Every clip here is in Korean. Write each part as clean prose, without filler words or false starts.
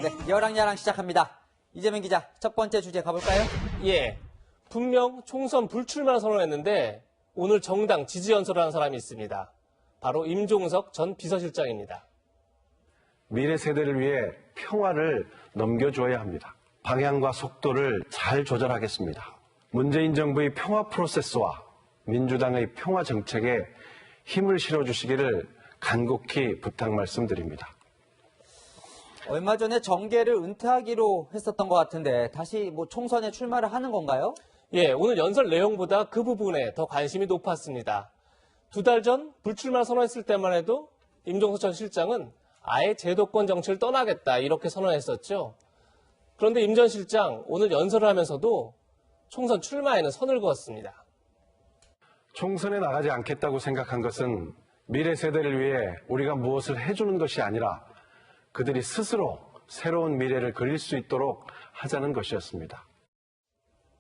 네, 여랑야랑 시작합니다. 이재명 기자, 첫 번째 주제 가볼까요? 예, 분명 총선 불출마 선언했는데 오늘 정당 지지 연설을 한 사람이 있습니다. 바로 임종석 전 비서실장입니다. 미래 세대를 위해 평화를 넘겨줘야 합니다. 방향과 속도를 잘 조절하겠습니다. 문재인 정부의 평화 프로세스와 민주당의 평화 정책에 힘을 실어주시기를 간곡히 부탁 말씀드립니다. 얼마 전에 정계를 은퇴하기로 했었던 것 같은데 다시 총선에 출마를 하는 건가요? 예, 오늘 연설 내용보다 그 부분에 더 관심이 높았습니다. 2달 전 불출마 선언했을 때만 해도 임종석 전 실장은 아예 제도권 정치를 떠나겠다 이렇게 선언했었죠. 그런데 임 전 실장 오늘 연설을 하면서도 총선 출마에는 선을 그었습니다. 총선에 나가지 않겠다고 생각한 것은 미래 세대를 위해 우리가 무엇을 해주는 것이 아니라 그들이 스스로 새로운 미래를 그릴 수 있도록 하자는 것이었습니다.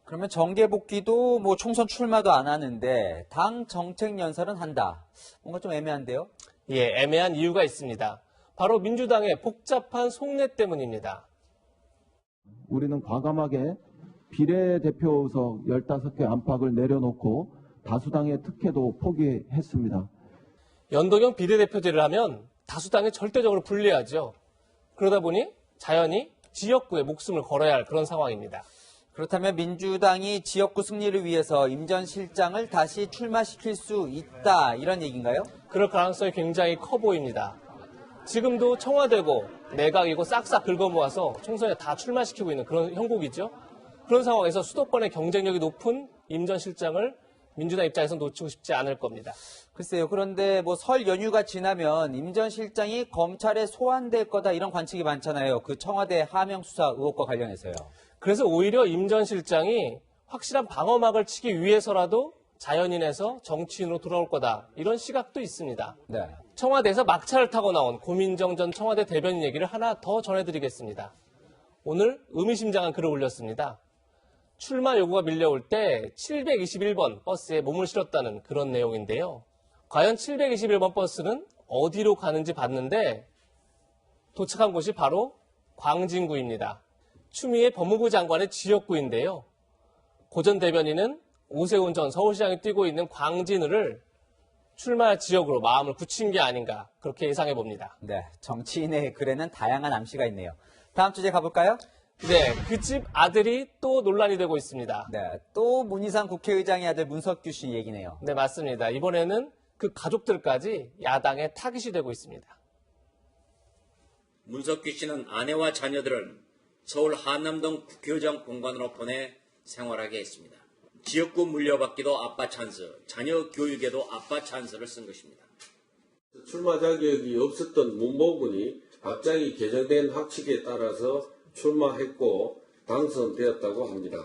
그러면 정계 복귀도 총선 출마도 안 하는데 당 정책 연설은 한다. 뭔가 좀 애매한데요? 예, 애매한 이유가 있습니다. 바로 민주당의 복잡한 속내 때문입니다. 우리는 과감하게 비례대표 의석 15개 안팎을 내려놓고 다수당의 특혜도 포기했습니다. 연동형 비례대표제를 하면 다수당에 절대적으로 불리하죠. 그러다 보니 자연히 지역구에 목숨을 걸어야 할 그런 상황입니다. 그렇다면 민주당이 지역구 승리를 위해서 임 전 실장을 다시 출마시킬 수 있다 이런 얘기인가요? 그럴 가능성이 굉장히 커 보입니다. 지금도 청와대고 내각이고 싹싹 긁어 모아서 총선에 다 출마시키고 있는 그런 형국이죠. 그런 상황에서 수도권의 경쟁력이 높은 임 전 실장을 민주당 입장에서 놓치고 싶지 않을 겁니다. 글쎄요. 그런데 설 연휴가 지나면 임 전 실장이 검찰에 소환될 거다 이런 관측이 많잖아요. 그 청와대 하명 수사 의혹과 관련해서요. 그래서 오히려 임 전 실장이 확실한 방어막을 치기 위해서라도 자연인에서 정치인으로 돌아올 거다 이런 시각도 있습니다. 네. 청와대에서 막차를 타고 나온 고민정 전 청와대 대변인 얘기를 하나 더 전해드리겠습니다. 오늘 의미심장한 글을 올렸습니다. 출마 요구가 밀려올 때 721번 버스에 몸을 실었다는 그런 내용인데요. 과연 721번 버스는 어디로 가는지 봤는데 도착한 곳이 바로 광진구입니다. 추미애 법무부 장관의 지역구인데요. 고 전 대변인은 오세훈 전 서울시장이 뛰고 있는 광진을 출마 지역으로 마음을 굳힌 게 아닌가 그렇게 예상해 봅니다. 네, 정치인의 글에는 다양한 암시가 있네요. 다음 주제 가볼까요? 네, 그 집 아들이 또 논란이 되고 있습니다. 네, 또 문희상 국회의장의 아들 문석규 씨 얘기네요. 네, 맞습니다. 이번에는 그 가족들까지 야당의 타깃이 되고 있습니다. 문석규 씨는 아내와 자녀들을 서울 한남동 국회의장 공간으로 보내 생활하게 했습니다. 지역구 물려받기도 아빠 찬스, 자녀 교육에도 아빠 찬스를 쓴 것입니다. 출마 자격이 없었던 문보군이 갑자기 개정된 학칙에 따라서 출마했고 당선되었다고 합니다.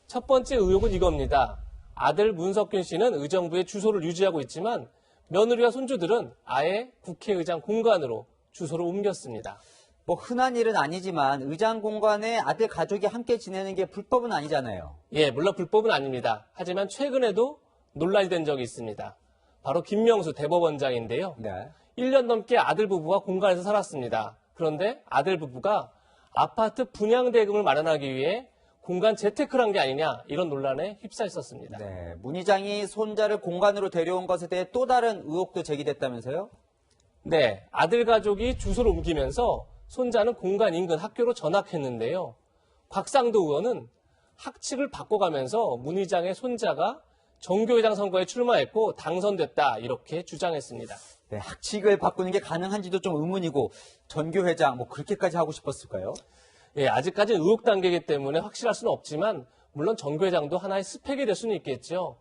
첫 번째 의혹은 이겁니다. 아들 문석균 씨는 의정부에 주소를 유지하고 있지만 며느리와 손주들은 아예 국회의장 공간으로 주소를 옮겼습니다. 흔한 일은 아니지만 의장 공간에 아들 가족이 함께 지내는 게 불법은 아니잖아요. 예, 물론 불법은 아닙니다. 하지만 최근에도 논란이 된 적이 있습니다. 바로 김명수 대법원장인데요. 네. 1년 넘게 아들 부부가 공간에서 살았습니다. 그런데 아들 부부가 아파트 분양 대금을 마련하기 위해 공간 재테크를 한 게 아니냐 이런 논란에 휩싸였었습니다. 네, 문 의장이 손자를 공간으로 데려온 것에 대해 또 다른 의혹도 제기됐다면서요? 네, 아들 가족이 주소를 옮기면서 손자는 공간 인근 학교로 전학했는데요. 곽상도 의원은 학칙을 바꿔가면서 문 의장의 손자가 정교회장 선거에 출마했고 당선됐다 이렇게 주장했습니다. 네, 학칙을 바꾸는 게 가능한지도 좀 의문이고 전교회장 그렇게까지 하고 싶었을까요? 예, 아직까지는 의혹 단계이기 때문에 확실할 수는 없지만 물론 정교회장도 하나의 스펙이 될 수는 있겠죠.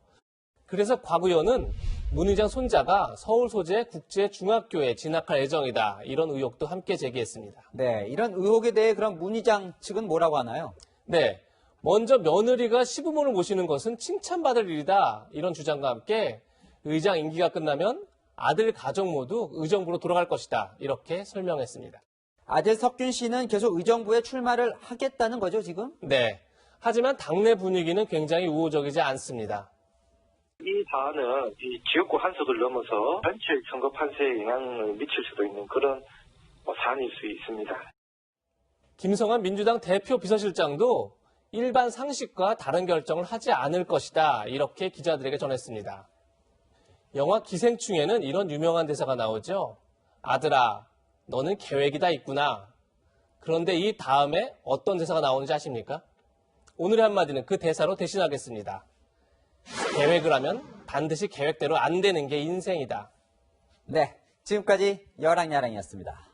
그래서 곽 의원은 문 의장 손자가 서울 소재 국제중학교에 진학할 예정이다 이런 의혹도 함께 제기했습니다. 네, 이런 의혹에 대해 그럼 문 의장 측은 뭐라고 하나요? 네, 먼저 며느리가 시부모를 모시는 것은 칭찬받을 일이다 이런 주장과 함께 의장 임기가 끝나면 아들 가족 모두 의정부로 돌아갈 것이다 이렇게 설명했습니다. 아들 석균 씨는 계속 의정부에 출마를 하겠다는 거죠, 지금? 네, 하지만 당내 분위기는 굉장히 우호적이지 않습니다. 이 사안은 이 지역구 한석을 넘어서 전체 선거 판세에 영향을 미칠 수도 있는 그런 사안일 수 있습니다. 김성환 민주당 대표 비서실장도 일반 상식과 다른 결정을 하지 않을 것이다. 이렇게 기자들에게 전했습니다. 영화 기생충에는 이런 유명한 대사가 나오죠. 아들아, 너는 계획이 다 있구나. 그런데 이 다음에 어떤 대사가 나오는지 아십니까? 오늘의 한마디는 그 대사로 대신하겠습니다. 계획을 하면 반드시 계획대로 안 되는 게 인생이다. 네, 지금까지 여랑야랑이었습니다.